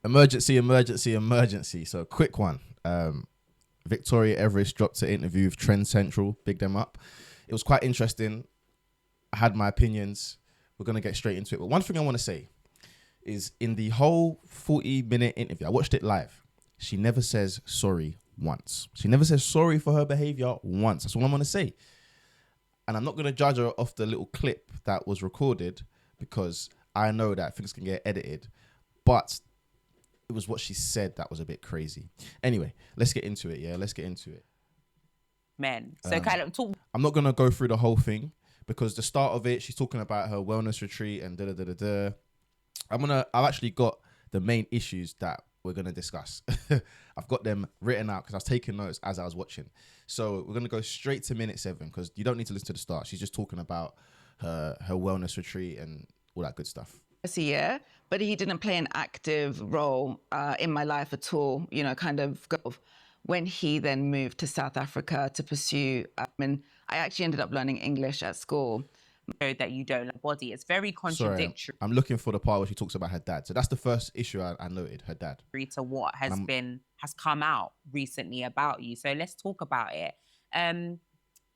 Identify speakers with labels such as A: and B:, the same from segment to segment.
A: Emergency, emergency, emergency. So quick one. Victoria Everest dropped an interview with Trend Central. Big them up. It was quite interesting. I had my opinions. We're going to get straight into it. But one thing I want to say is in the whole 40-minute interview, I watched it live. She never says sorry once. She never says sorry for her behavior once. That's all I'm going to say. And I'm not going to judge her off the little clip that was recorded because I know that things can get edited. But it was what she said that was a bit crazy. Anyway, let's get into it. Yeah, let's get into it.
B: Men. So kind of talk.
A: I'm not going to go through the whole thing because the start of it, she's talking about her wellness retreat and da-da-da-da-da. I've actually got the main issues that we're going to discuss. I've got them written out because I was taking notes as I was watching. So we're going to go straight to minute 7 because you don't need to listen to the start. She's just talking about her wellness retreat and all that good stuff.
C: A year, but he didn't play an active role in my life at all, you know, kind of when he then moved to South Africa to pursue, and I actually ended up learning English at school.
B: That you don't like body. It's very contradictory.
A: Sorry, I'm looking for the part where she talks about her dad. So that's the first issue I noted, her dad.
B: To what has come out recently about you. So let's talk about it.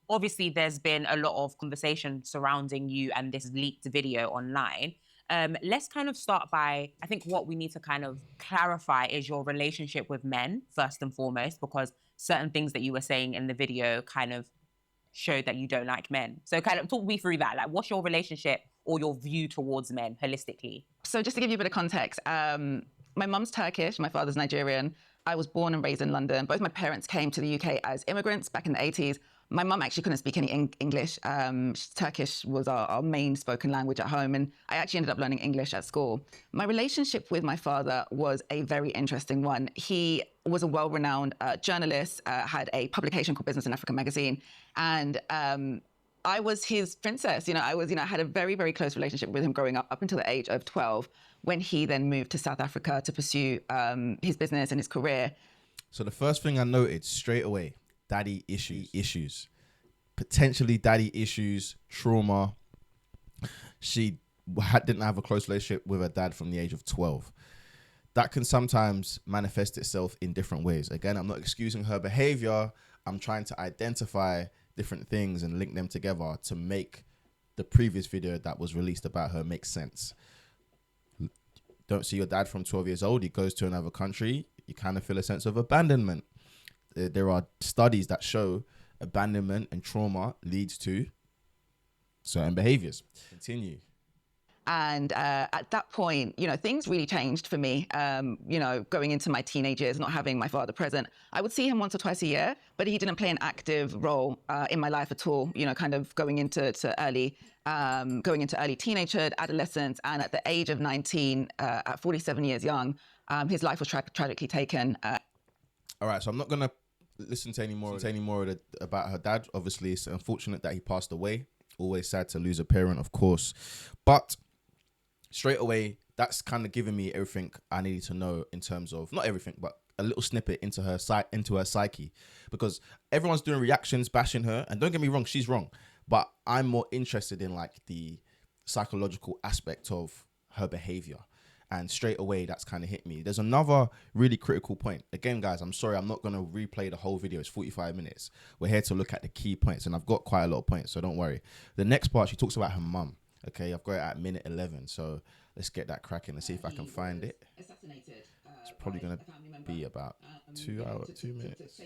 B: Obviously, there's been a lot of conversation surrounding you and this leaked video online. Let's kind of start by, I think what we need to kind of clarify is your relationship with men, first and foremost, because certain things that you were saying in the video kind of showed that you don't like men. So kind of talk me through that. Like, what's your relationship or your view towards men holistically?
C: So just to give you a bit of context, my mum's Turkish, my father's Nigerian. I was born and raised in London. Both my parents came to the UK as immigrants back in the 80s. My mum actually couldn't speak any English. Turkish was our main spoken language at home, and I actually ended up learning English at school. My relationship with my father was a very interesting one. He was a well-renowned journalist, had a publication called Business in Africa magazine, and I was his princess. I had a very, very close relationship with him growing up until the age of 12, when he then moved to South Africa to pursue his business and his career.
A: So the first thing I noted straight away, daddy issues, potentially daddy issues, trauma. She didn't have a close relationship with her dad from the age of 12. That can sometimes manifest itself in different ways. Again, I'm not excusing her behavior. I'm trying to identify different things and link them together to make the previous video that was released about her make sense. Don't see your dad from 12 years old. He goes to another country. You kind of feel a sense of abandonment. There are studies that show abandonment and trauma leads to certain behaviors. Continue.
C: And at that point, things really changed for me. Going into my teenage years, not having my father present, I would see him once or twice a year, but he didn't play an active role in my life at all. Kind of going into early teenagehood, adolescence, and at the age of 19, at 47 years young, his life was tragically taken.
A: All right, so I'm not gonna listen to any more about her dad. Obviously, it's unfortunate that he passed away. Always sad to lose a parent, of course, but straight away, that's kind of given me everything I needed to know in terms of, not everything, but a little snippet into her psyche, because everyone's doing reactions, bashing her, and don't get me wrong, she's wrong, but I'm more interested in like the psychological aspect of her behavior. And straight away, that's kind of hit me. There's another really critical point. Again, guys, I'm sorry, I'm not going to replay the whole video. It's 45 minutes. We're here to look at the key points, and I've got quite a lot of points, so don't worry. The next part, she talks about her mum. Okay, I've got it at minute 11, so let's get that cracking and see if I can find it. It's probably going to be about 2 minutes.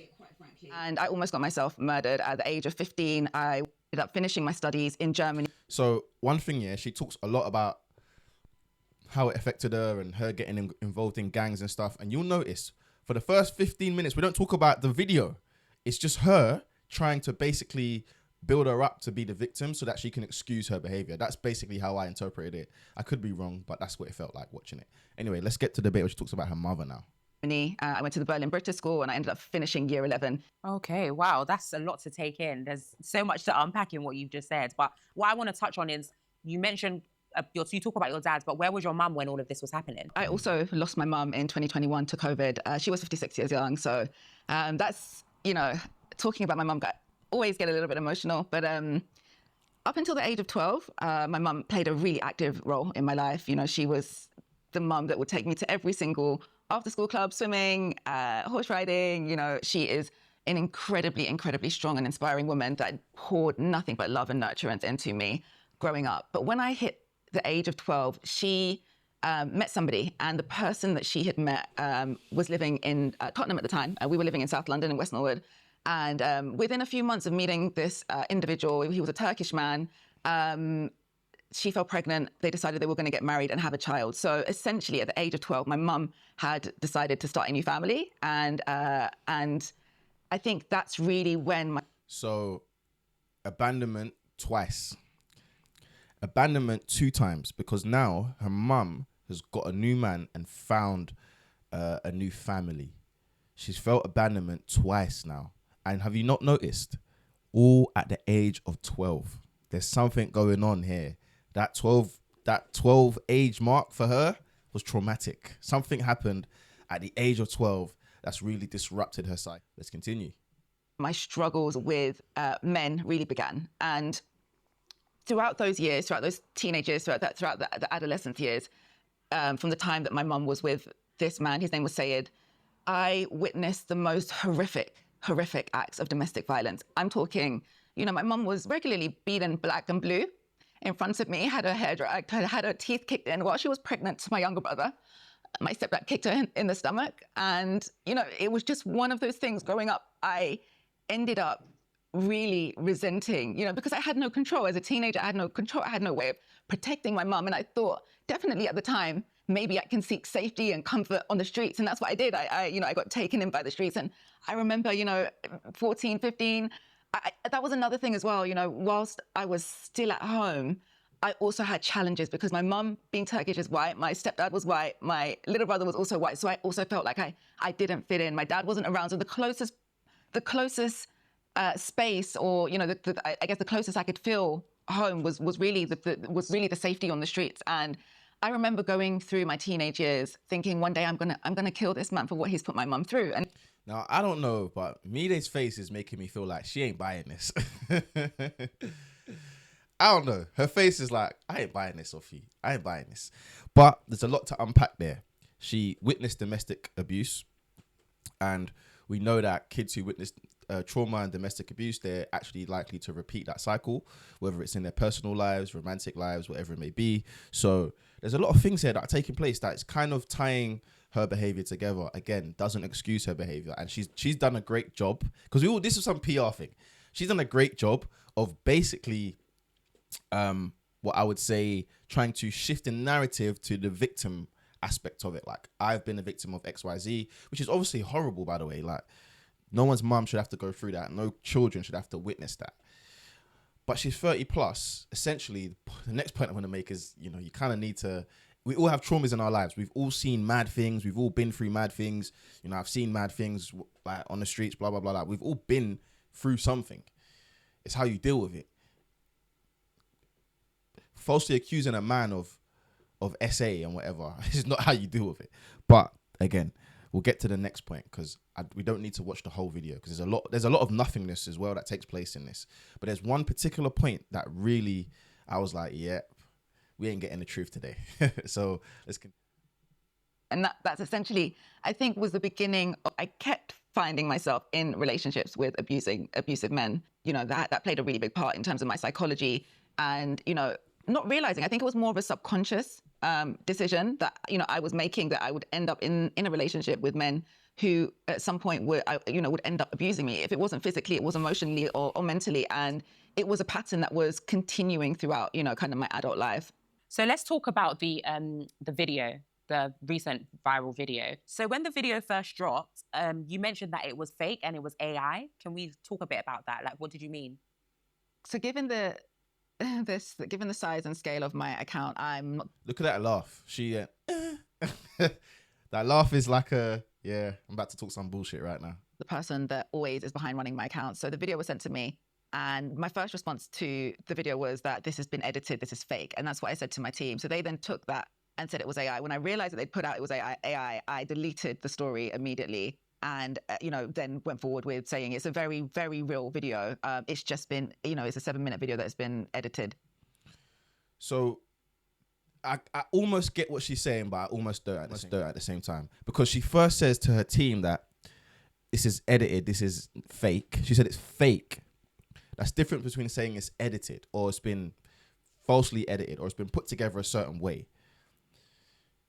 C: And I almost got myself murdered at the age of 15. I ended up finishing my studies in Germany.
A: So one thing, yeah, she talks a lot about how it affected her and her getting involved in gangs and stuff. And you'll notice for the first 15 minutes, we don't talk about the video. It's just her trying to basically build her up to be the victim so that she can excuse her behavior. That's basically how I interpreted it. I could be wrong, but that's what it felt like watching it. Anyway, let's get to the bit where she talks about her mother now.
C: I went to the Berlin British School and I ended up finishing year 11.
B: Okay, wow, that's a lot to take in. There's so much to unpack in what you've just said. But what I want to touch on is, you mentioned, you talk about your dad, but where was your mum when all of this was happening?
C: I also lost my mum in 2021 to COVID. She was 56 years young. So that's, talking about my mum, always get a little bit emotional. But up until the age of 12, my mum played a really active role in my life. She was the mum that would take me to every single after-school club, swimming, horse riding. She is an incredibly, incredibly strong and inspiring woman that poured nothing but love and nurturance into me growing up. But when I hit the age of 12, she met somebody, and the person that she had met was living in Tottenham at the time. We were living in South London in West Norwood. And within a few months of meeting this individual, he was a Turkish man, she fell pregnant. They decided they were going to get married and have a child. So essentially, at the age of 12, my mum had decided to start a new family. And I think that's really when
A: So, abandonment twice. Abandonment 2 times, because now her mum has got a new man and found a new family. She's felt abandonment twice now. And have you not noticed? All at the age of 12. There's something going on here. That 12 age mark for her was traumatic. Something happened at the age of 12 that's really disrupted her psyche. Let's continue.
C: my struggles with men really began. And throughout those years, throughout those teenage years, throughout the adolescent years, from the time that my mum was with this man, his name was Sayed, I witnessed the most horrific acts of domestic violence. I'm talking, my mum was regularly beaten black and blue in front of me, had her hair dragged, had her teeth kicked in while she was pregnant to my younger brother. My stepdad kicked her in the stomach. And, it was just one of those things growing up. I ended up really resenting, because I had no control. As a teenager, I had no control. I had no way of protecting my mum. And I thought, definitely at the time, maybe I can seek safety and comfort on the streets. And that's what I did. I got taken in by the streets. And I remember, 14, 15, that was another thing as well. Whilst I was still at home, I also had challenges because my mum, being Turkish, is white. My stepdad was white. My little brother was also white. So I also felt like I didn't fit in. My dad wasn't around. So the closest space, or I guess the closest I could feel home was really the safety on the streets. And I remember going through my teenage years thinking one day I'm gonna kill this man for what he's put my mum through. And
A: now I don't know, but Mide's face is making me feel like she ain't buying this. I don't know. Her face is like, I ain't buying this off you. I ain't buying this. But there's a lot to unpack there. She witnessed domestic abuse, and we know that kids who witness trauma and domestic abuse, they're actually likely to repeat that cycle, whether it's in their personal lives, romantic lives, whatever it may be. So there's a lot of things here that are taking place that is kind of tying her behavior together. Again, doesn't excuse her behavior. And she's done a great job, because this is some PR thing. She's done a great job of basically what I would say trying to shift the narrative to the victim aspect of it. Like, I've been a victim of XYZ, which is obviously horrible, by the way. Like, no one's mum should have to go through that. No children should have to witness that. But she's 30 plus. Essentially, the next point I want to make is, you kind of need to, we all have traumas in our lives. We've all seen mad things. We've all been through mad things. I've seen mad things like on the streets, blah, blah, blah, blah. We've all been through something. It's how you deal with it. Falsely accusing a man of SA and whatever is not how you deal with it. But again, we'll get to the next point, because we don't need to watch the whole video, because there's a lot of nothingness as well that takes place in this. But there's one particular point that really, I was like, yeah, we ain't getting the truth today. So let's continue.
C: And that's essentially, I think, was the beginning. I kept finding myself in relationships with abusive men. That played a really big part in terms of my psychology. And, not realizing, I think it was more of a subconscious decision that, I was making, that I would end up in a relationship with men who at some point would end up abusing me. If it wasn't physically, it was emotionally or mentally. And it was a pattern that was continuing throughout, kind of my adult life.
B: So let's talk about the video, the recent viral video. So when the video first dropped, you mentioned that it was fake and it was AI. Can we talk a bit about that? Like, what did you mean?
C: So given the size and scale of my account,
A: Look at that laugh. She that laugh is like I'm about to talk some bullshit right now.
C: The person that always is behind running my account. So the video was sent to me, and my first response to the video was that this has been edited, this is fake. And that's what I said to my team. So they then took that and said it was AI. When I realized that they'd put out it was AI, I deleted the story immediately. And, then went forward with saying it's a very, very real video. It's just been, it's a 7-minute video that's been edited.
A: So I almost get what she's saying, but I almost don't at the same time. Because she first says to her team that this is edited, this is fake. She said it's fake. That's different between saying it's edited or it's been falsely edited or it's been put together a certain way.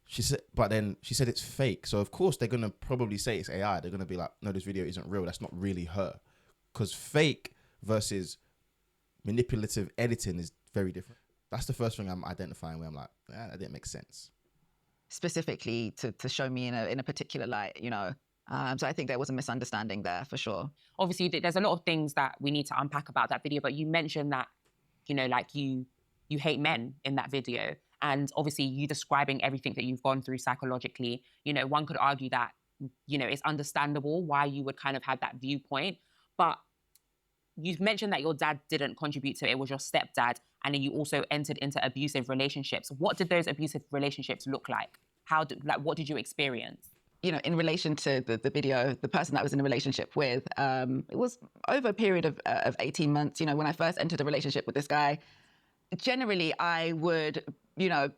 A: She said, but then she said it's fake. So of course they're gonna probably say it's AI. They're gonna be like, no, this video isn't real. That's not really her. Because fake versus manipulative editing is very different. That's the first thing I'm identifying where I'm like, that didn't make sense.
C: Specifically to show me in a particular light, you know. So I think there was a misunderstanding there for sure.
B: Obviously, there's a lot of things that we need to unpack about that video, but you mentioned that, you know, like you hate men in that video. And obviously you describing everything that you've gone through psychologically, you know, one could argue that, you know, it's understandable why you would kind of have that viewpoint. But you've mentioned that your dad didn't contribute to it, it was your stepdad. And then you also entered into abusive relationships. What did those abusive relationships look like? What did you experience?
C: You know, in relation to the video, the person that I was in a relationship with, it was over a period of 18 months. You know, when I first entered a relationship with this guy, generally I would, you know,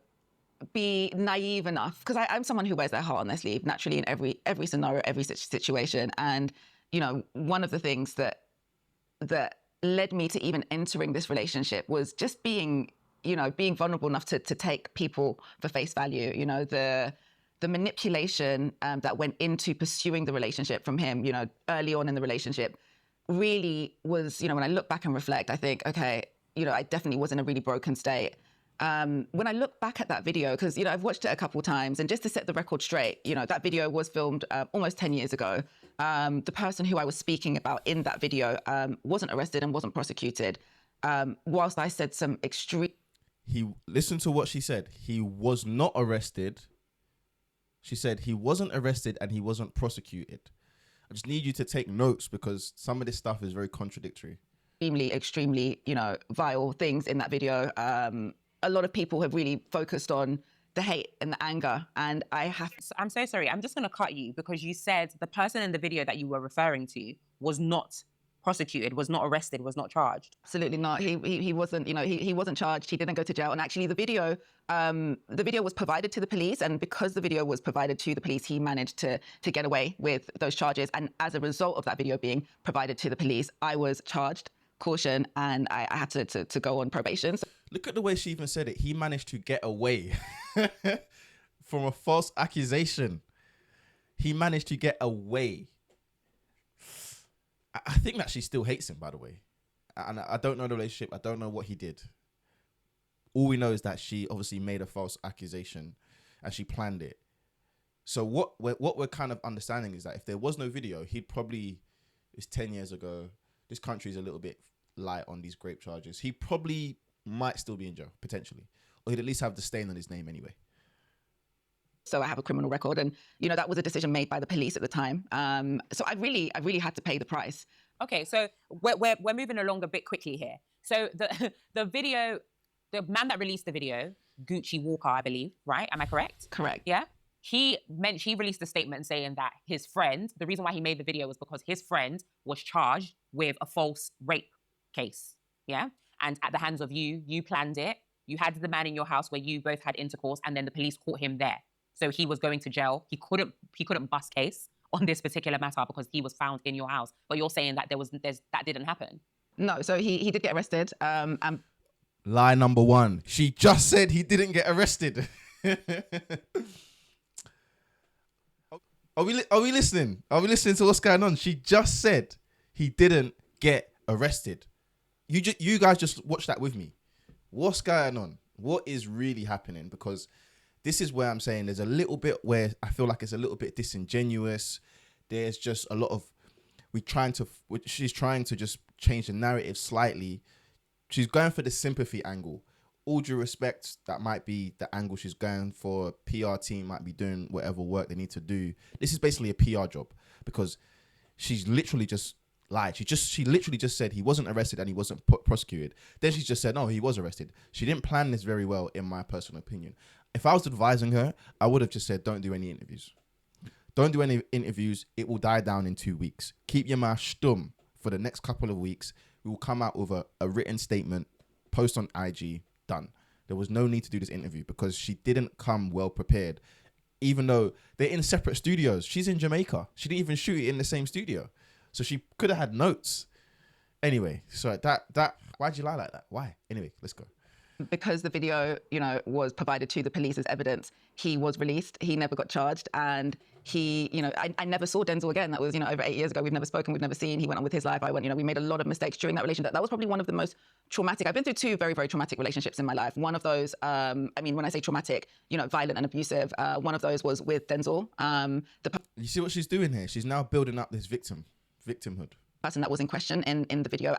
C: be naive enough, because I'm someone who wears their heart on their sleeve naturally in every scenario, every situation. And, you know, one of the things that led me to even entering this relationship was just being vulnerable enough to take people for face value. You know, the manipulation that went into pursuing the relationship from him, you know, early on in the relationship really was, you know, when I look back and reflect, I think, okay, you know, I definitely was in a really broken state. When I look back at that video, because, you know, I've watched it a couple of times, and just to set the record straight, you know, that video was filmed almost 10 years ago. The person who I was speaking about in that video wasn't arrested and wasn't prosecuted. Whilst I said some extreme...
A: Listen to what she said. He was not arrested. She said he wasn't arrested and he wasn't prosecuted. I just need you to take notes because some of this stuff is very contradictory.
C: Extremely, you know, vile things in that video. A lot of people have really focused on the hate and the anger, and I'm
B: so sorry. I'm just going to cut you because you said the person in the video that you were referring to was not prosecuted, was not arrested, was not charged.
C: Absolutely not. He wasn't, you know, he wasn't charged. He didn't go to jail. And actually the video was provided to the police. And because the video was provided to the police, he managed to get away with those charges. And as a result of that video being provided to the police, I was charged, caution, and I had to go on probation. So
A: look at the way she even said it. He managed to get away from a false accusation. He managed to get away. I think that she still hates him, by the way. And I don't know the relationship. I don't know what he did. All we know is that she obviously made a false accusation and she planned it. So what we're kind of understanding is that if there was no video, it's 10 years ago. This country is a little bit light on these rape charges. He probably might still be in jail, potentially. Or he'd at least have the stain on his name anyway.
C: So I have a criminal record, and, you know, that was a decision made by the police at the time. So I really had to pay the price.
B: Okay, so we're moving along a bit quickly here. So the video, the man that released the video, Gucci Walker, I believe, right? Am I correct?
C: Correct.
B: Yeah. He released a statement saying that his friend, the reason why he made the video was because his friend was charged with a false rape case. Yeah. And at the hands of you planned it. You had the man in your house where you both had intercourse, and then the police caught him there. So he was going to jail. He couldn't bust case on this particular matter because he was found in your house. But you're saying that that didn't happen.
C: No, so he did get arrested.
A: Lie number one. She just said he didn't get arrested. Are we listening? Are we listening to what's going on? She just said he didn't get arrested. You guys just watch that with me. What's going on? What is really happening? Because this is where I'm saying there's a little bit where I feel like it's a little bit disingenuous. There's just a lot of she's trying to just change the narrative slightly. She's going for the sympathy angle. All due respect, that might be the angle she's going for. PR team might be doing whatever work they need to do. This is basically a PR job because she's literally just lied. She literally just said he wasn't arrested and he wasn't prosecuted. Then she just said, no, he was arrested. She didn't plan this very well, in my personal opinion. If I was advising her, I would have just said, don't do any interviews. Don't do any interviews. It will die down in 2 weeks. Keep your mouth stum for the next couple of weeks. We will come out with a written statement, post on IG, done. there was no need to do this interview because she didn't come well prepared. Even though they're in separate studios. She's in Jamaica. She didn't even shoot it in the same studio. So she could have had notes. Anyway, so why'd you lie like that? Why? Anyway, let's go.
C: Because the video, was provided to the police as evidence, he was released. He never got charged. And he, I never saw Denzel again. That was, over 8 years ago. We've never spoken, we've never seen. He went on with his life. I went, we made a lot of mistakes during that relationship. That was probably one of the most traumatic. I've been through 2 very, very traumatic relationships in my life. One of those, when I say traumatic, violent and abusive, one of those was with Denzel.
A: You see what she's doing here? She's now building up this victimhood.
C: Person that was in question in the video.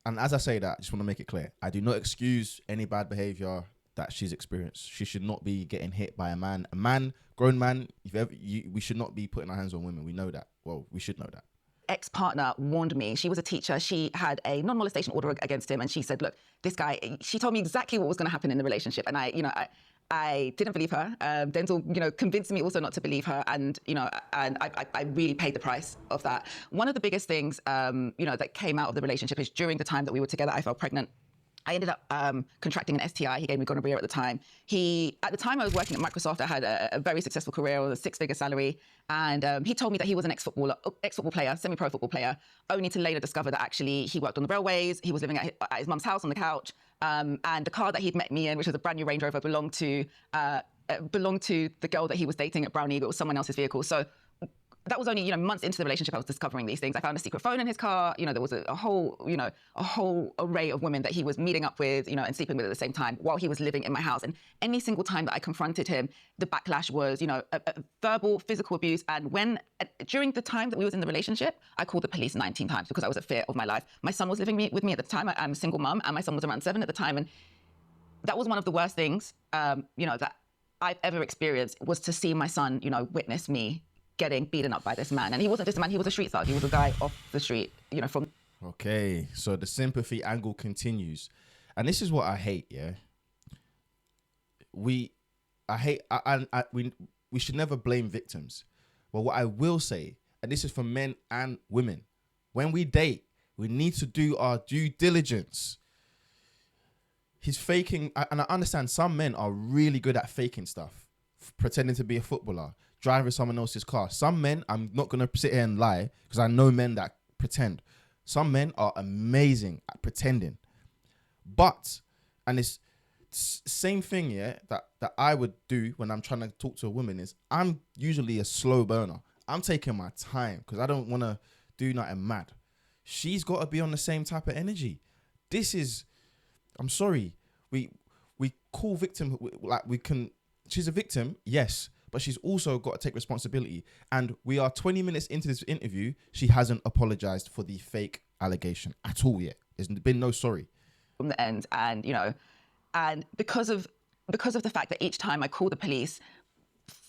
A: And as I say that, I just want to make it clear. I do not excuse any bad behavior that she's experienced. She should not be getting hit by a man. A man, grown man, we should not be putting our hands on women. We know that. Well, we should know that.
C: Ex-partner warned me. She was a teacher. She had a non-molestation order against him. And she said, look, this guy, she told me exactly what was going to happen in the relationship. And I didn't believe her. Denzel, convinced me also not to believe her. And, I really paid the price of that. One of the biggest things, that came out of the relationship is during the time that we were together, I fell pregnant. I ended up contracting an STI. He gave me gonorrhea at the time. At the time I was working at Microsoft, I had a very successful career with a 6-figure salary. And he told me that he was an ex-football player, semi-pro football player, only to later discover that actually he worked on the railways. He was living at his mum's house on the couch. And the car that he'd met me in, which was a brand new Range Rover, belonged to the girl that he was dating at Brown Eagle. It was someone else's vehicle. So that was only, months into the relationship I was discovering these things. I found a secret phone in his car. There was a whole array of women that he was meeting up with, and sleeping with at the same time while he was living in my house. And any single time that I confronted him, the backlash was, a verbal, physical abuse. And during the time that we was in the relationship, I called the police 19 times because I was at fear of my life. My son was living with me at the time. I'm a single mum, and my son was around 7 at the time. And that was one of the worst things, that I've ever experienced, was to see my son, witness me getting beaten up by this man. And he wasn't just a man, he was a street thug. He was a guy off the street, from...
A: Okay, so the sympathy angle continues. And this is what I hate, yeah? We should never blame victims. But what I will say, and this is for men and women, when we date, we need to do our due diligence. He's faking, and I understand some men are really good at faking stuff, pretending to be a footballer, driving someone else's car. Some men, I'm not going to sit here and lie, because I know men that pretend. Some men are amazing at pretending. But, and it's same thing, yeah, that I would do when I'm trying to talk to a woman is, I'm usually a slow burner. I'm taking my time, because I don't want to do nothing mad. She's got to be on the same type of energy. This is, I'm sorry, we call victim, like we can, she's a victim, yes, but she's also got to take responsibility. And we are 20 minutes into this interview, she hasn't apologized for the fake allegation at all yet. There's been no sorry.
C: From the end, and, and because of the fact that each time I call the police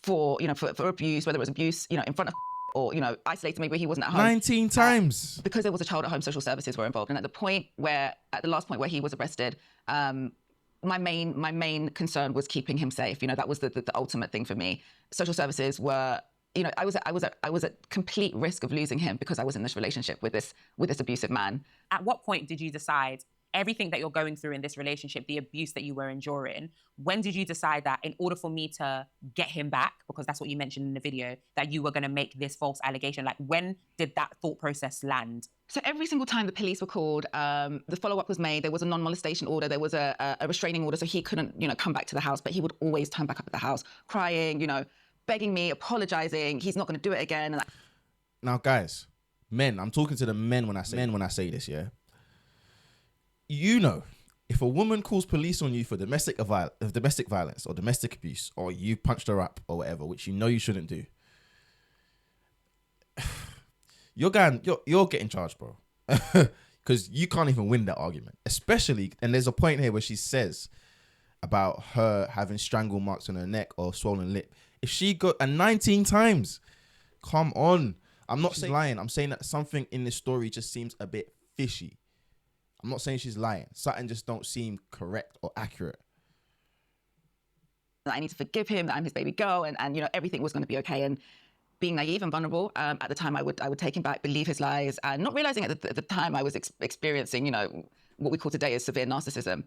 C: for abuse, whether it was abuse, in front of or, isolated me where he wasn't at home.
A: 19 times.
C: Because there was a child at home, social services were involved. And at the last point where he was arrested, my main concern was keeping him safe. That was the ultimate thing for me. Social services were, I was at complete risk of losing him because I was in this relationship with this abusive man.
B: At what point did you decide everything that you're going through in this relationship, the abuse that you were enduring, when did you decide that in order for me to get him back, because that's what you mentioned in the video, that you were going to make this false allegation? Like, when did that thought process land?
C: So every single time the police were called, the follow-up was made. There was a non-molestation order. There was a restraining order, so he couldn't, come back to the house, but he would always turn back up at the house, crying, begging me, apologizing. He's not going to do it again.
A: Now, guys, men, I'm talking to the men when I say this, yeah? If a woman calls police on you for domestic violence or domestic abuse, or you punched her up or whatever, which you shouldn't do, you're getting charged, bro. Because you can't even win that argument. Especially, and there's a point here where she says about her having strangle marks on her neck or swollen lip. If she got 19 times, come on. I'm not saying lying. I'm saying that something in this story just seems a bit fishy. I'm not saying she's lying. Something just don't seem correct or accurate.
C: I need to forgive him, that I'm his baby girl, and everything was going to be okay. And being naive and vulnerable, at the time I would take him back, believe his lies, and not realizing at the time I was experiencing, what we call today as severe narcissism.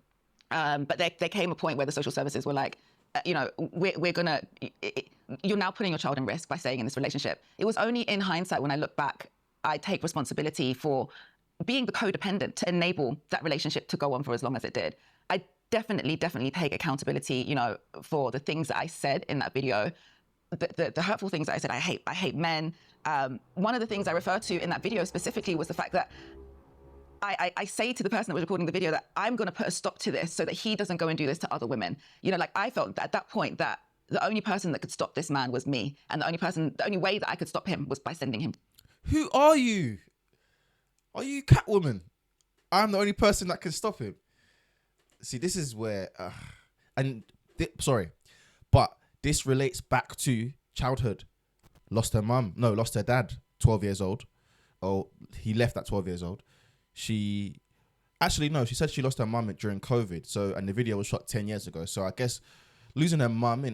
C: But there came a point where the social services were like, we're gonna, you're now putting your child in risk by staying in this relationship. It was only in hindsight, when I look back, I take responsibility for being the codependent to enable that relationship to go on for as long as it did. I definitely take accountability, for the things that I said in that video, the hurtful things that I said. I hate men. One of the things I referred to in that video specifically was the fact that I say to the person that was recording the video that I'm going to put a stop to this so that he doesn't go and do this to other women. I felt that at that point that the only person that could stop this man was me. And the only way that I could stop him was by sending him.
A: Who are you? Are you Catwoman? I'm the only person that can stop him. See, this is where, sorry, but this relates back to childhood. Lost her dad, 12 years old. Oh, he left at 12 years old. She said she lost her mum during COVID. And the video was shot 10 years ago. So I guess losing her mum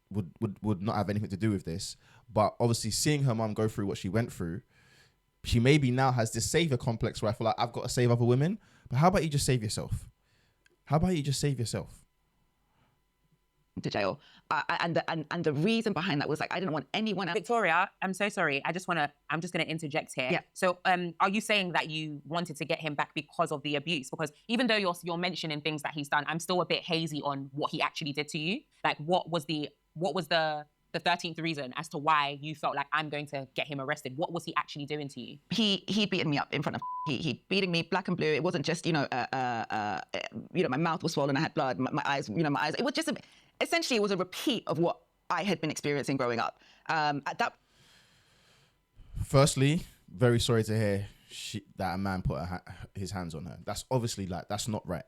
A: would not have anything to do with this. But obviously seeing her mum go through what she went through, she maybe now has this savior complex where I feel like I've got to save other women. But how about you just save yourself?
C: To jail. And the reason behind that was I didn't want anyone else.
B: Victoria, I'm so sorry. I'm just going to interject here. Yeah. So are you saying that you wanted to get him back because of the abuse? Because even though you're mentioning things that he's done, I'm still a bit hazy on what he actually did to you. What was the 13th reason as to why you felt like I'm going to get him arrested? What was he actually doing to you?
C: He'd beaten me up in front of he'd beating me black and blue. It wasn't just, my mouth was swollen, I had blood, my eyes, it was just essentially it was a repeat of what I had been experiencing growing up.
A: Firstly, very sorry to hear that a man put his hands on her. That's obviously that's not right.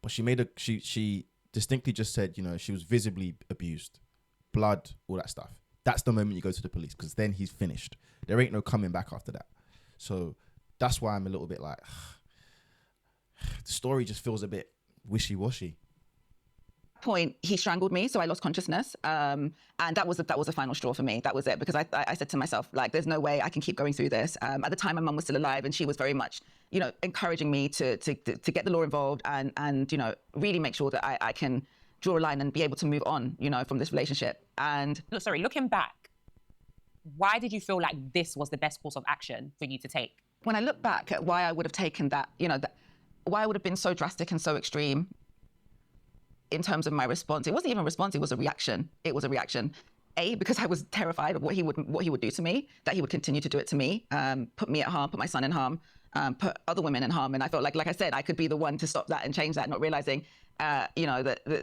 A: But she distinctly just said, she was visibly abused. Blood, all that stuff. That's the moment you go to the police, because then he's finished. There ain't no coming back after that. So that's why I'm a little bit the story just feels a bit wishy-washy.
C: Point, he strangled me, so I lost consciousness, and that was the final straw for me. That was it, because I said to myself, there's no way I can keep going through this. At the time, my mum was still alive, and she was very much, encouraging me to get the law involved and really make sure that I can draw a line and be able to move on, from this relationship. And
B: sorry, looking back, why did you feel like this was the best course of action for you to take?
C: When I look back at why I would have taken that, why I would have been so drastic and so extreme in terms of my response, it wasn't even a response, it was a reaction. It was a reaction. Because I was terrified of what he would do to me, that he would continue to do it to me, put me at harm, put my son in harm, put other women in harm. And I felt like I said, I could be the one to stop that and change that, not realizing, that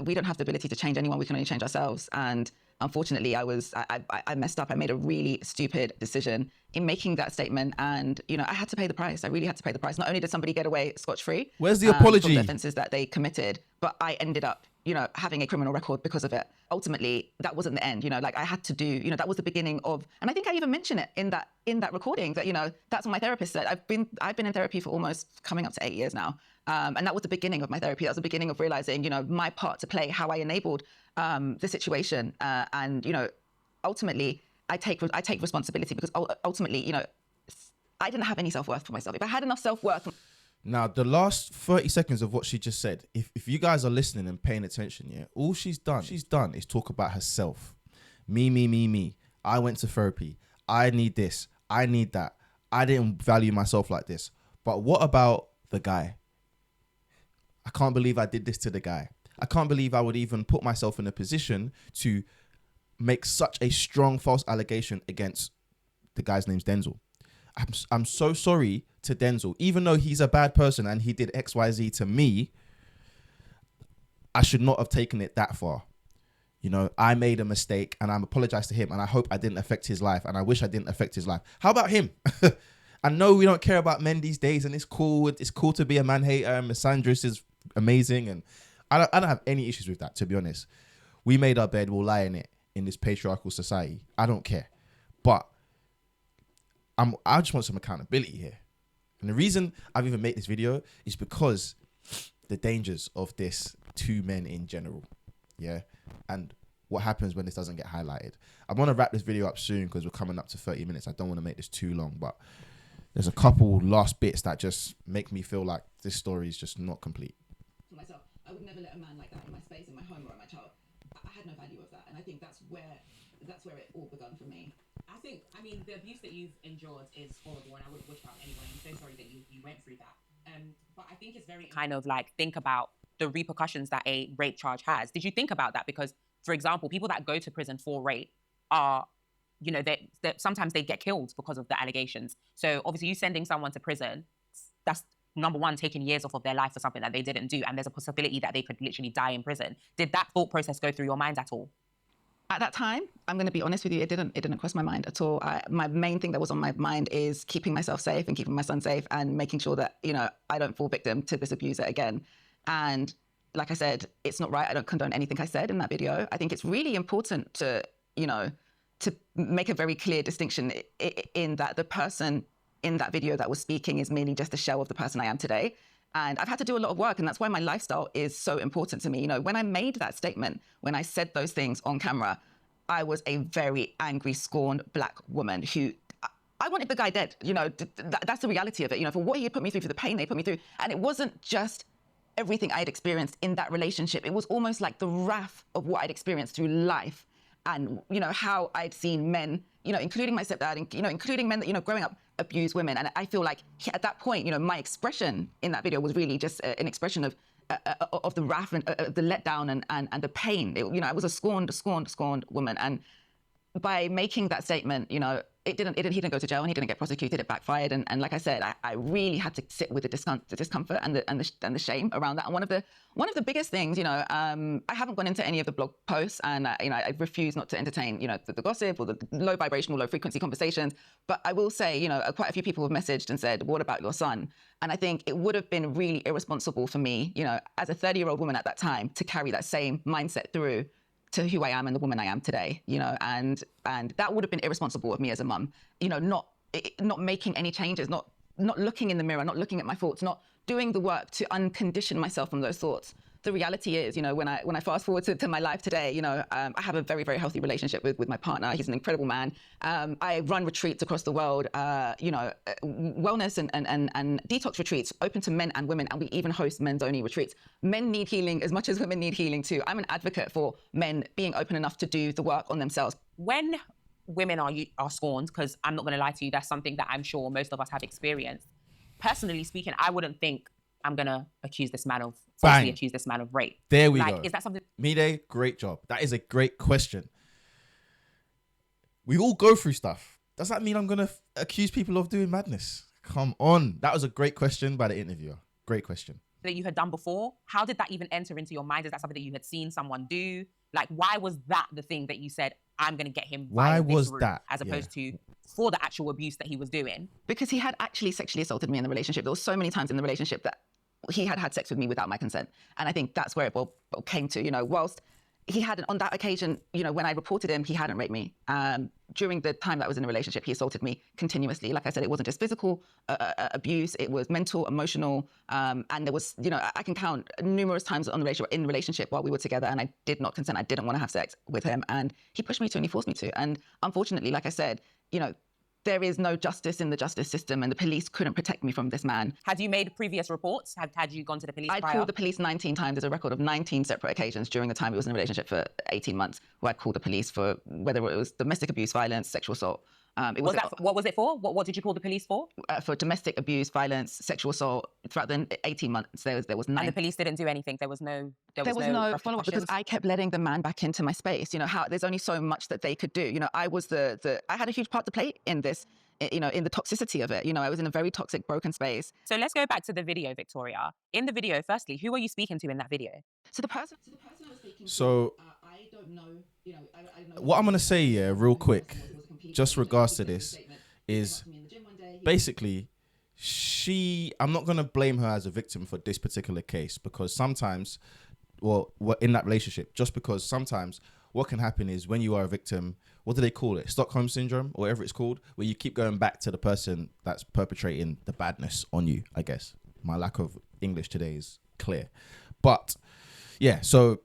C: we don't have the ability to change anyone, we can only change ourselves. And unfortunately, I messed up. I made a really stupid decision in making that statement. And, I had to pay the price. I really had to pay the price. Not only did somebody get away scot-free.
A: Where's the apology?
C: From the offenses that they committed, but I ended up, having a criminal record because of it. Ultimately, that wasn't the end, I had to do, that was the beginning of, and I think I even mentioned it in that recording that, that's what my therapist said. I've been in therapy for almost coming up to 8 years now. And that was the beginning of my therapy. That was the beginning of realizing, my part to play, how I enabled the situation. And, ultimately, I take responsibility, because ultimately, I didn't have any self-worth for myself. If I had enough self-worth.
A: Now, the last 30 seconds of what she just said, if you guys are listening and paying attention, yeah, all she's done is talk about herself. Me. I went to therapy. I need this. I need that. I didn't value myself like this. But what about the guy? I can't believe I did this to the guy. I can't believe I would even put myself in a position to make such a strong false allegation against the guy's name's Denzel. I'm so sorry to Denzel. Even though he's a bad person and he did XYZ to me, I should not have taken it that far. I made a mistake and I apologize to him, and I hope I didn't affect his life, and I wish I didn't affect his life. How about him? I know we don't care about men these days, and it's cool. It's cool to be a man hater, and misandrist is amazing, and I don't have any issues with that, to be honest. We made our bed, we'll lie in it in this patriarchal society. I don't care. But I just want some accountability here. And the reason I've even made this video is because the dangers of this to men in general. Yeah. And what happens when this doesn't get highlighted. I want to wrap this video up soon because we're coming up to 30 minutes. I don't want to make this too long, but there's a couple last bits that just make me feel like this story is just not complete.
C: For myself, I would never let a man like that in my space, in my home, or at my child. I had no value of that, and I think that's where it all begun for me.
B: I mean, the abuse that you've endured is horrible, and I would wish that on anyone. I'm so sorry that you went through that. But I think it's very kind of like think about the repercussions that a rape charge has. Did you think about that? Because, for example, people that go to prison for rape are, you know, that sometimes they get killed because of the allegations. So obviously, you sending someone to prison, that's number one, taking years off of their life for something that they didn't do, and there's a possibility that they could literally die in prison. Did that thought process go through your mind at all?
C: At that time, I'm going to be honest with you, it didn't cross my mind at all. My main thing that was on my mind is keeping myself safe and keeping my son safe and making sure that, you know, I don't fall victim to this abuser again. And like I said, it's not right. I don't condone anything I said in that video. I think it's really important to, you know, to make a very clear distinction in that the person in that video that was speaking is merely just a shell of the person I am today. And I've had to do a lot of work, and that's why my lifestyle is so important to me. You know, when I made that statement, when I said those things on camera, I was a very angry, scorned Black woman who, I wanted the guy dead. You know, that's the reality of it. You know, for what he had put me through, for the pain they put me through. And it wasn't just everything I had experienced in that relationship. It was almost like the wrath of what I'd experienced through life. And, you know, how I'd seen men, you know, including my stepdad, and, you know, including men that, you know, growing up, abuse women. And I feel like at that point, you know, my expression in that video was really just an expression of the wrath and the letdown and the pain. You know, I was a scorned woman. And by making that statement, you know, he didn't go to jail and he didn't get prosecuted. It backfired. And like I said, I really had to sit with the discomfort and the shame around that. And one of the biggest things, you know, I haven't gone into any of the blog posts, and you know, I refuse not to entertain, you know, the gossip or the low vibrational, low frequency conversations. But I will say, you know, quite a few people have messaged and said, "What about your son?" And I think it would have been really irresponsible for me, you know, as a 30-year-old woman at that time, to carry that same mindset through to who I am and the woman I am today, you know, and that would have been irresponsible of me as a mum, you know, not making any changes, not looking in the mirror, not looking at my thoughts, not doing the work to uncondition myself from those thoughts. The reality is, you know, when I fast forward to my life today, you know, I have a very, very healthy relationship with my partner. He's an incredible man. I run retreats across the world, you know, wellness and detox retreats open to men and women, and we even host men's only retreats. Men need healing as much as women need healing too. I'm an advocate for men being open enough to do the work on themselves.
B: When women are scorned, because I'm not going to lie to you, that's something that I'm sure most of us have experienced. Personally speaking, I wouldn't think I'm going to accuse this man of rape.
A: There we go.
B: Is that something?
A: Mide, great job. That is a great question. We all go through stuff. Does that mean I'm going to accuse people of doing madness? Come on. That was a great question by the interviewer. Great question.
B: That you had done before? How did that even enter into your mind? Is that something that you had seen someone do? Like, why was that the thing that you said, I'm going to get him
A: Why
B: via this
A: was
B: route,
A: that?
B: as opposed to for the actual abuse that he was doing?
C: Because he had actually sexually assaulted me in the relationship. There were so many times in the relationship that he had sex with me without my consent. And I think that's where it all came to, you know, whilst he hadn't, on that occasion, you know, when I reported him, he hadn't raped me. During the time that I was in a relationship, he assaulted me continuously. Like I said, it wasn't just physical abuse, it was mental, emotional. And there was, you know, I can count numerous times in the relationship while we were together, and I did not consent. I didn't want to have sex with him. And he pushed me to and he forced me to. And unfortunately, like I said, you know, there is no justice in the justice system, and the police couldn't protect me from this man.
B: Had you made previous reports? Had you gone to the police
C: I'd called the police 19 times. There's a record of 19 separate occasions during the time he was in a relationship for 18 months where I'd called the police for whether it was domestic abuse, violence, sexual assault.
B: What was it for? What did you call the police for?
C: For domestic abuse, violence, sexual assault. Throughout the 18 months, there was 9.
B: And the police didn't do anything? There was no
C: follow-up because I kept letting the man back into my space. You know, there's only so much that they could do. You know, I had a huge part to play in this, you know, in the toxicity of it. You know, I was in a very toxic, broken space.
B: So let's go back to the video, Victoria. In the video, firstly, who are you speaking to in that video?
C: So the person I was speaking
A: to,
C: I don't know, you know, I don't know.
A: What I'm going to say, real quick, just regards to this, is basically I'm not going to blame her as a victim for this particular case, because sometimes, well, in that relationship, just because sometimes what can happen is when you are a victim, what do they call it? Stockholm syndrome, or whatever it's called, where you keep going back to the person that's perpetrating the badness on you, I guess. My lack of English today is clear. But yeah, so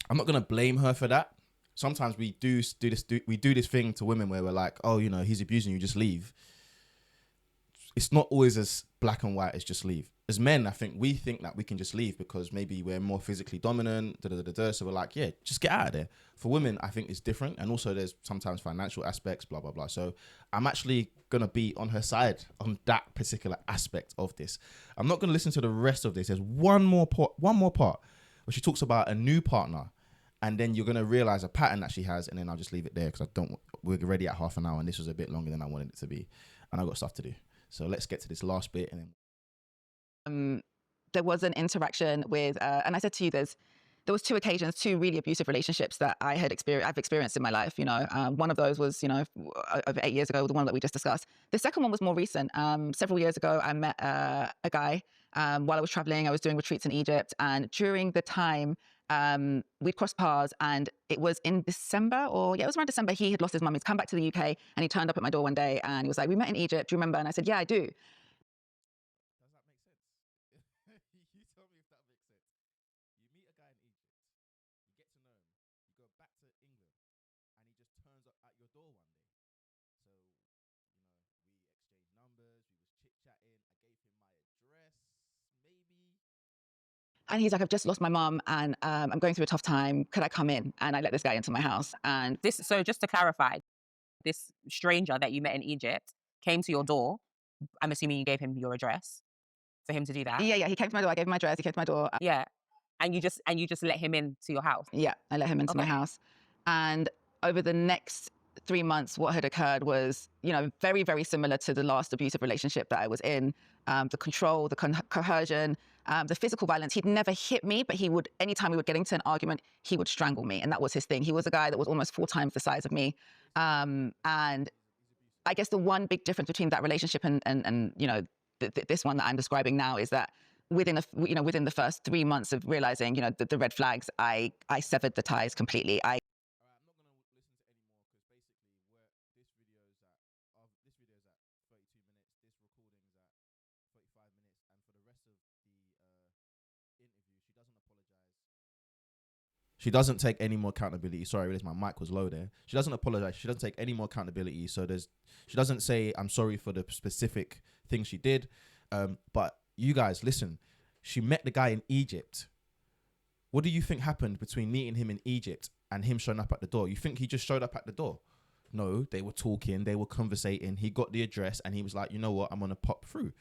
A: I'm not going to blame her for that. Sometimes we do this thing to women where we're like, oh, you know, he's abusing you, just leave. It's not always as black and white as just leave. as men, I think we think that we can just leave because maybe we're more physically dominant, so we're like, yeah, just get out of there. For women, I think it's different. And also there's sometimes financial aspects, blah, blah, blah. So I'm actually going to be on her side on that particular aspect of this. I'm not going to listen to the rest of this. There's one more part where she talks about a new partner. And then you're going to realize a pattern that she has. And then I'll just leave it there because we're already at half an hour and this was a bit longer than I wanted it to be. And I've got stuff to do. So let's get to this last bit and then.
C: There was an interaction with, and I said to you, there was two occasions, two really abusive relationships that I've experienced in my life. One of those was, over 8 years ago, the one that we just discussed. The second one was more recent. Several years ago, I met a guy while I was traveling. I was doing retreats in Egypt, and during the time, we'd crossed paths, and it was in December, it was around December. He had lost his mum. He's come back to the UK, and he turned up at my door one day, and he was like, "We met in Egypt. Do you remember?" And I said, "Yeah, I do."
A: You tell me if that makes sense. You meet a guy in Egypt, you get to know him, you go back to England, and he just turns up at your door one day. So, we exchanged numbers, we was chit-chatting, I gave him my address, maybe.
C: And he's like, "I've just lost my mum and I'm going through a tough time. Could I come in?" And I let this guy into my house. And
B: So just to clarify, this stranger that you met in Egypt came to your door. I'm assuming you gave him your address for him to do that.
C: yeah, he came to my door. I gave him my address. He came to my door.
B: Yeah. And you just let him into your house.
C: Yeah, I let him into my house. And over the next 3 months, what had occurred was, very, very similar to the last abusive relationship that I was in. The control, the coercion, the physical violence. He'd never hit me, but anytime we would get into an argument, he would strangle me. And that was his thing. He was a guy that was almost 4 times the size of me. And I guess the one big difference between that relationship and this one that I'm describing now is that within the first 3 months of realizing, the red flags, I severed the ties completely.
A: All right, I'm not gonna listen to any more because basically this video is at 32 minutes. This recording is at 35 minutes, and for the rest of the interview, she doesn't apologize. She doesn't take any more accountability. Sorry, I realized my mic was low there. She doesn't apologize. She doesn't take any more accountability. So she doesn't say I'm sorry for the specific thing she did. But you guys, listen. She met the guy in Egypt. What do you think happened between meeting him in Egypt and him showing up at the door? You think he just showed up at the door? No, they were talking, they were conversating. He got the address and he was like, you know what, I'm gonna pop through.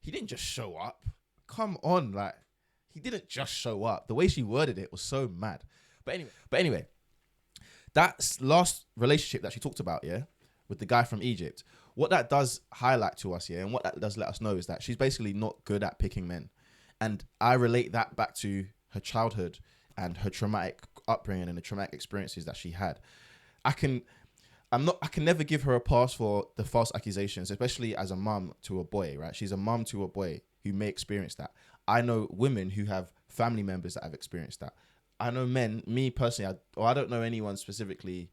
A: He didn't just show up. Come on, he didn't just show up. The way she worded it was so mad. But anyway, that last relationship that she talked about, yeah, with the guy from Egypt, what that does highlight to us, yeah, and what that does let us know is that she's basically not good at picking men. And I relate that back to her childhood and her traumatic upbringing and the traumatic experiences that she had. I can never give her a pass for the false accusations, especially as a mum to a boy, right? She's a mum to a boy who may experience that. I know women who have family members that have experienced that. I know men, me personally, I don't know anyone specifically.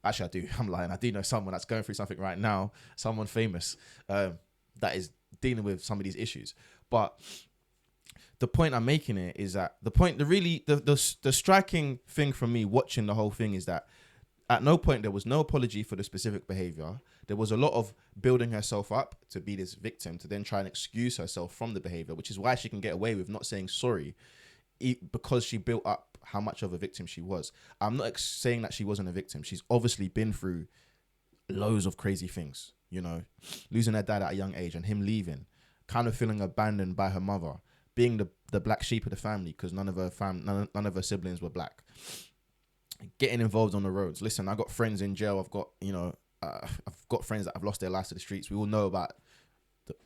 A: Actually, I do. I'm lying. I do know someone that's going through something right now, someone famous that is dealing with some of these issues. But the point I'm making it is that the striking thing for me watching the whole thing is that at no point there was no apology for the specific behavior. There was a lot of building herself up to be this victim to then try and excuse herself from the behavior, which is why she can get away with not saying sorry because she built up how much of a victim she was. I'm not saying that she wasn't a victim. She's obviously been through loads of crazy things, losing her dad at a young age and him leaving, kind of feeling abandoned by her mother, being the black sheep of the family because none of her siblings were black, getting involved on the roads. Listen, I got friends in jail. I've got friends that have lost their lives to the streets. We all know about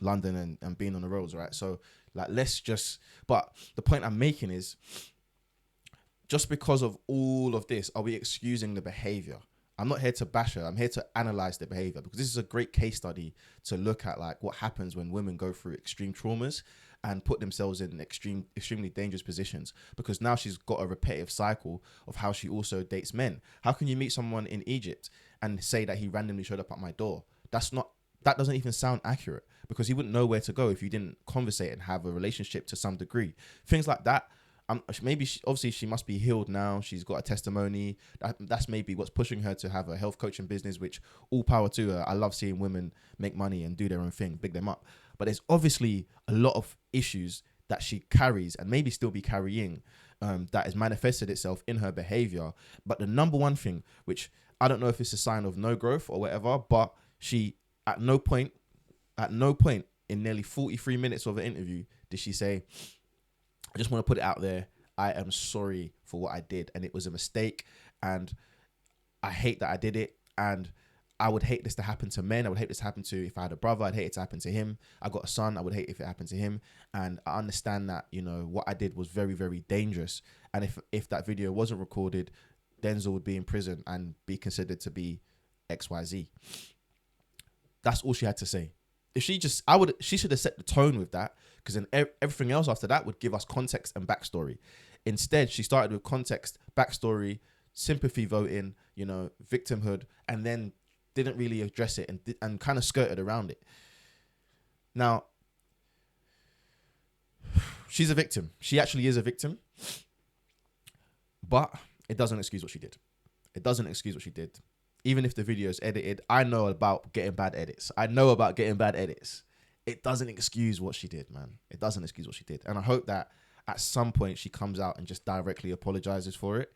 A: London and being on the roads, right? So but the point I'm making is just because of all of this, are we excusing the behavior? I'm not here to bash her. I'm here to analyze the behavior because this is a great case study to look at what happens when women go through extreme traumas and put themselves in extremely dangerous positions, because now she's got a repetitive cycle of how she also dates men. How can you meet someone in Egypt and say that he randomly showed up at my door? That doesn't even sound accurate, because he wouldn't know where to go if you didn't conversate and have a relationship to some degree. Things like that. Obviously she must be healed now. She's got a testimony. That's maybe what's pushing her to have a health coaching business, which all power to her. I love seeing women make money and do their own thing, big them up. but there's obviously a lot of issues that she carries and maybe still be carrying, that has manifested itself in her behavior. But the number one thing, which I don't know if it's a sign of no growth or whatever, but she at no point in nearly 43 minutes of an interview did she say, I just want to put it out there, I am sorry for what I did and it was a mistake and I hate that I did it, and I would hate this to happen to men. I would hate this to happen to, if I had a brother, I'd hate it to happen to him. I got a son, I would hate if it happened to him. And I understand that, you know, what I did was very, very dangerous. And if that video wasn't recorded, Denzel would be in prison and be considered to be XYZ. That's all she had to say. If she should have set the tone with that, because then everything else after that would give us context and backstory. Instead, she started with context, backstory, sympathy voting, you know, victimhood, and then didn't really address it and kind of skirted around it. Now, she's a victim. She actually is a victim, but it doesn't excuse what she did. It doesn't excuse what she did. Even if the video is edited, I know about getting bad edits. It doesn't excuse what she did, man. It doesn't excuse what she did. And I hope that at some point she comes out and just directly apologizes for it.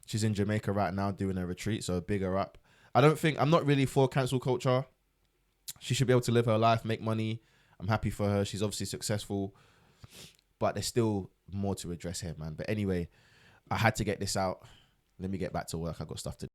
A: She's in Jamaica right now doing a retreat, so big her up. I'm not really for cancel culture. She should be able to live her life, make money. I'm happy for her. She's obviously successful, but there's still more to address here, man. But anyway, I had to get this out. Let me get back to work. I got stuff to do.